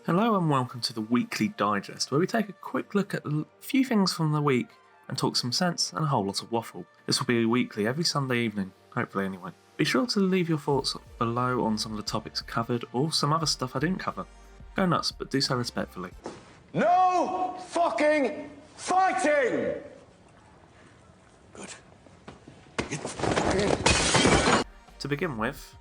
Hello and welcome to the Weekly Digest, where we take a quick look at a few things from the week and talk some sense and a whole lot of waffle. This will be weekly every Sunday evening, hopefully anyway. Be sure to leave your thoughts below on some of the topics covered or some other stuff I didn't cover. Go nuts, but do so respectfully. No fucking fighting! Good. To begin with,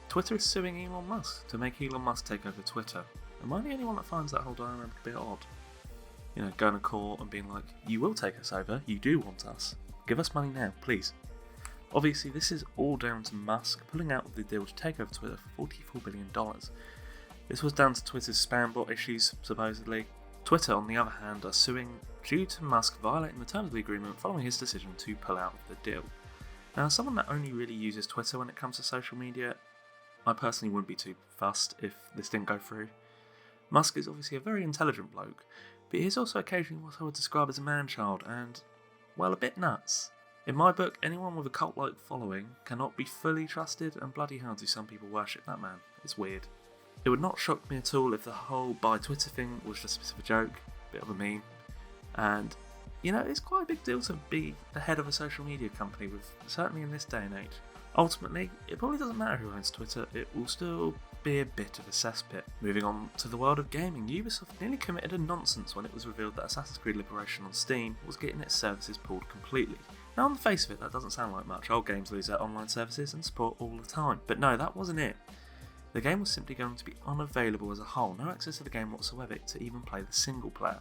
Twitter is suing Elon Musk to make Elon Musk take over Twitter. Am I the only one that finds that whole dynamic a bit odd? You know, going to court and being like, you will take us over, you do want us. Give us money now, please. Obviously, this is all down to Musk pulling out of the deal to take over Twitter for $44 billion. This was down to Twitter's spam bot issues, supposedly. Twitter, on the other hand, are suing due to Musk violating the terms of the agreement following his decision to pull out of the deal. Now, as someone that only really uses Twitter when it comes to social media, I personally wouldn't be too fussed if this didn't go through. Musk is obviously a very intelligent bloke, but he is also occasionally what I would describe as a man-child and, well, a bit nuts. In my book, anyone with a cult-like following cannot be fully trusted, and bloody hell do some people worship that man. It's weird. It would not shock me at all if the whole buy Twitter thing was just a bit of a joke, a bit of a meme, and, you know, it's quite a big deal to be the head of a social media company, certainly in this day and age. Ultimately, it probably doesn't matter who owns Twitter, it will still be a bit of a cesspit. Moving on to the world of gaming, Ubisoft nearly committed a nonsense when it was revealed that Assassin's Creed Liberation on Steam was getting its services pulled completely. Now, on the face of it, that doesn't sound like much. Old games lose their online services and support all the time. But no, that wasn't it. The game was simply going to be unavailable as a whole, no access to the game whatsoever to even play the single player.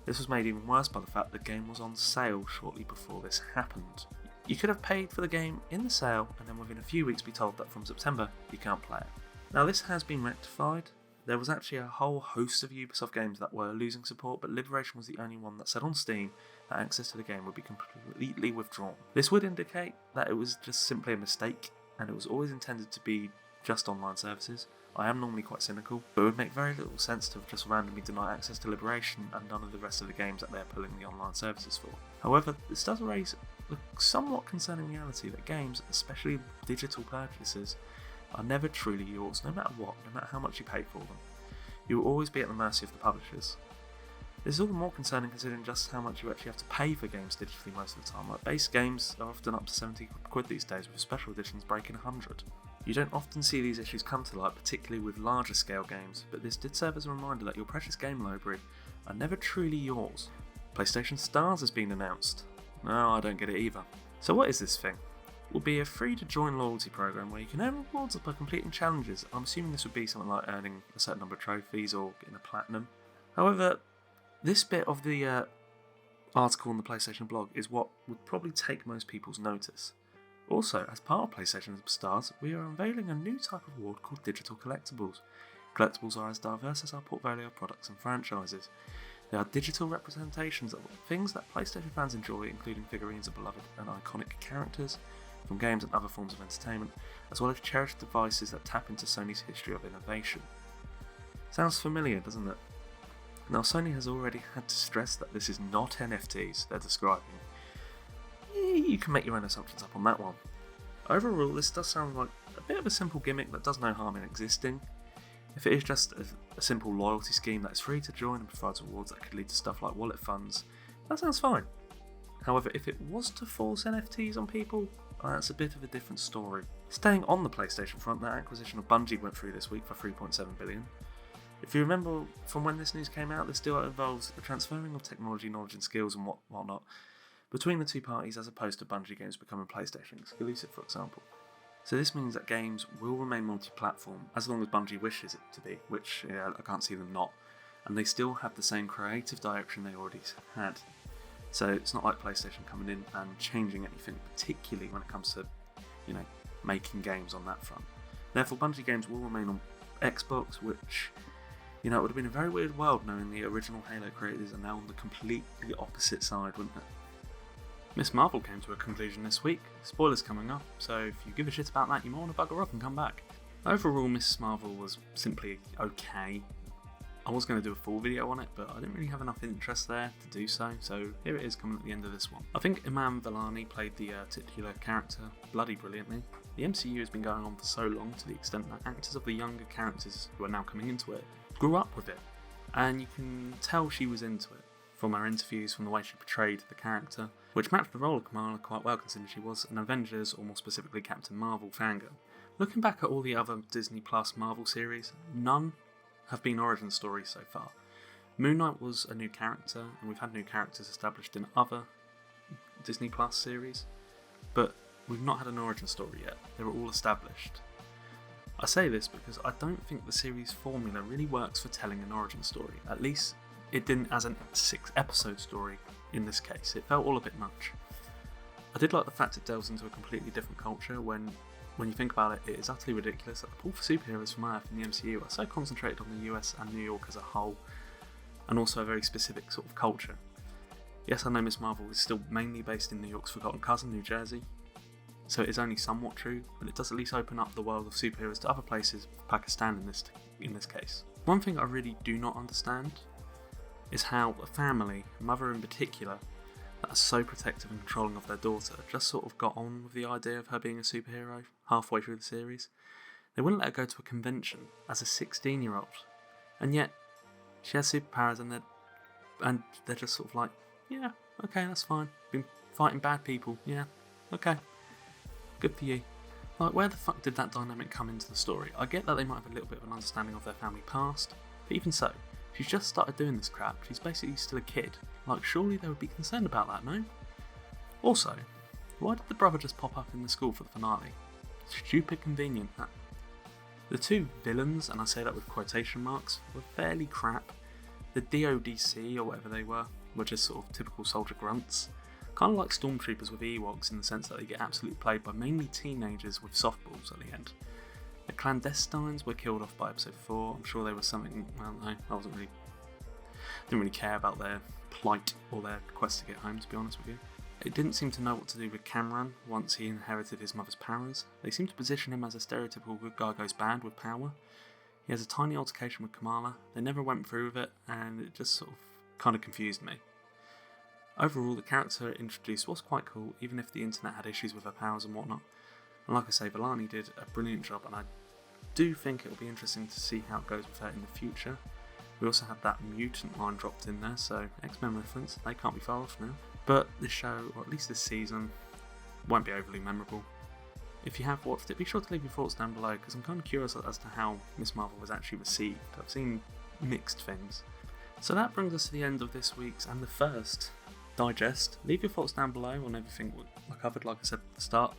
This was made even worse by the fact the game was on sale shortly before this happened. You could have paid for the game in the sale and then within a few weeks be told that from September you can't play it. Now, this has been rectified. There was actually a whole host of Ubisoft games that were losing support, but Liberation was the only one that said on Steam that access to the game would be completely withdrawn. This would indicate that it was just simply a mistake and it was always intended to be just online services. I am normally quite cynical, but it would make very little sense to just randomly deny access to Liberation and none of the rest of the games that they're pulling the online services for. However, this does raise a somewhat concerning reality that games, especially digital purchases, are never truly yours, no matter what, no matter how much you pay for them. You will always be at the mercy of the publishers. This is all the more concerning considering just how much you actually have to pay for games digitally most of the time. Like, base games are often up to 70 quid these days, with special editions breaking 100. You don't often see these issues come to light, particularly with larger scale games, but this did serve as a reminder that your precious game library are never truly yours. PlayStation Stars has been announced. No, I don't get it either. So what is this thing? It will be a free-to-join loyalty program where you can earn rewards by completing challenges. I'm assuming this would be something like earning a certain number of trophies or getting a platinum. However, this bit of the article on the PlayStation blog is what would probably take most people's notice. Also, as part of PlayStation Stars, we are unveiling a new type of award called Digital Collectibles. Collectibles are as diverse as our portfolio of products and franchises. They are digital representations of things that PlayStation fans enjoy, including figurines of beloved and iconic characters from games and other forms of entertainment, as well as cherished devices that tap into Sony's history of innovation. Sounds familiar, doesn't it? Now, Sony has already had to stress that this is not NFTs they're describing. You can make your own assumptions up on that one. Overall, this does sound like a bit of a simple gimmick that does no harm in existing. If it is just a simple loyalty scheme that is free to join and provides rewards that could lead to stuff like wallet funds, that sounds fine. However, if it was to force NFTs on people, that's a bit of a different story. Staying on the PlayStation front, that acquisition of Bungie went through this week for $3.7 billion. If you remember from when this news came out, this deal involves the transferring of technology, knowledge and skills and whatnot between the two parties, as opposed to Bungie games becoming PlayStation exclusive, for example. So this means that games will remain multi-platform as long as Bungie wishes it to be, which I can't see them not, and they still have the same creative direction they already had. So it's not like PlayStation coming in and changing anything, particularly when it comes to, making games on that front. Therefore, Bungie games will remain on Xbox, which, it would have been a very weird world knowing the original Halo creators are now on the completely opposite side, wouldn't it? Miss Marvel came to a conclusion this week. Spoilers coming up, so if you give a shit about that, you might want to bugger off and come back. Overall, Miss Marvel was simply okay. I was going to do a full video on it, but I didn't really have enough interest there to do so here it is coming at the end of this one. I think Iman Vellani played the titular character bloody brilliantly. The MCU has been going on for so long to the extent that actors of the younger characters who are now coming into it grew up with it, and you can tell she was into it from her interviews, from the way she portrayed the character, which matched the role of Kamala quite well considering she was an Avengers, or more specifically Captain Marvel, fangirl. Looking back at all the other Disney Plus Marvel series, none have been origin stories so far. Moon Knight was a new character, and we've had new characters established in other Disney Plus series, but we've not had an origin story yet. They were all established. I say this because I don't think the series formula really works for telling an origin story. At least it didn't as a 6-episode story in this case. It felt all a bit much. I did like the fact it delves into a completely different culture when you think about it, it is utterly ridiculous that the pull for superheroes from Earth in the MCU are so concentrated on the US and New York as a whole, and also a very specific sort of culture. Yes, I know Miss Marvel is still mainly based in New York's forgotten cousin, New Jersey, so it is only somewhat true, but it does at least open up the world of superheroes to other places, Pakistan in this case. One thing I really do not understand is how a family, a mother in particular, that are so protective and controlling of their daughter, just sort of got on with the idea of her being a superhero halfway through the series. They wouldn't let her go to a convention as a 16-year-old, and yet she has superpowers, and they're just sort of like, yeah, okay, that's fine. Been fighting bad people, yeah, okay, good for you. Like, where the fuck did that dynamic come into the story? I get that they might have a little bit of an understanding of their family past, but even so, she's just started doing this crap. She's basically still a kid. Like, surely they would be concerned about that, no? Also, why did the brother just pop up in the school for the finale? Stupid convenient, that. The two villains, and I say that with quotation marks, were fairly crap. The DODC, or whatever they were just sort of typical soldier grunts. Kind of like stormtroopers with Ewoks in the sense that they get absolutely played by mainly teenagers with softballs at the end. The clandestines were killed off by episode 4. I'm sure they were something, well, no, I didn't really care about their plight or their quest to get home, to be honest with you. It didn't seem to know what to do with Cameron once he inherited his mother's powers. They seem to position him as a stereotypical good guy goes bad with power. He has a tiny altercation with Kamala. They never went through with it, and it just sort of kind of confused me. Overall, the character introduced was quite cool, even if the internet had issues with her powers and whatnot. And like I say, Vellani did a brilliant job, and I do think it will be interesting to see how it goes with her in the future. We also had that mutant line dropped in there, so X-Men reference, they can't be far off now. But this show, or at least this season, won't be overly memorable. If you have watched it, be sure to leave your thoughts down below, because I'm kind of curious as to how Miss Marvel was actually received. I've seen mixed things. So that brings us to the end of this week's and the first digest. Leave your thoughts down below on everything I covered, like I said at the start.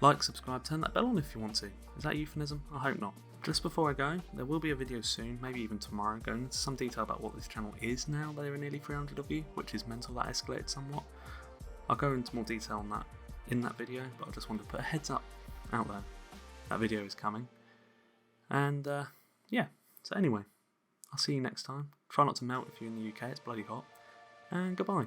Like, subscribe, turn that bell on if you want to. Is that euphemism? I hope not. Just before I go, there will be a video soon, maybe even tomorrow, going into some detail about what this channel is now that there are nearly 300 of you, which is mental. That escalated somewhat. I'll go into more detail on that in that video, but I just wanted to put a heads up out there. That video is coming. And yeah, so anyway, I'll see you next time. Try not to melt if you're in the UK, it's bloody hot. And goodbye.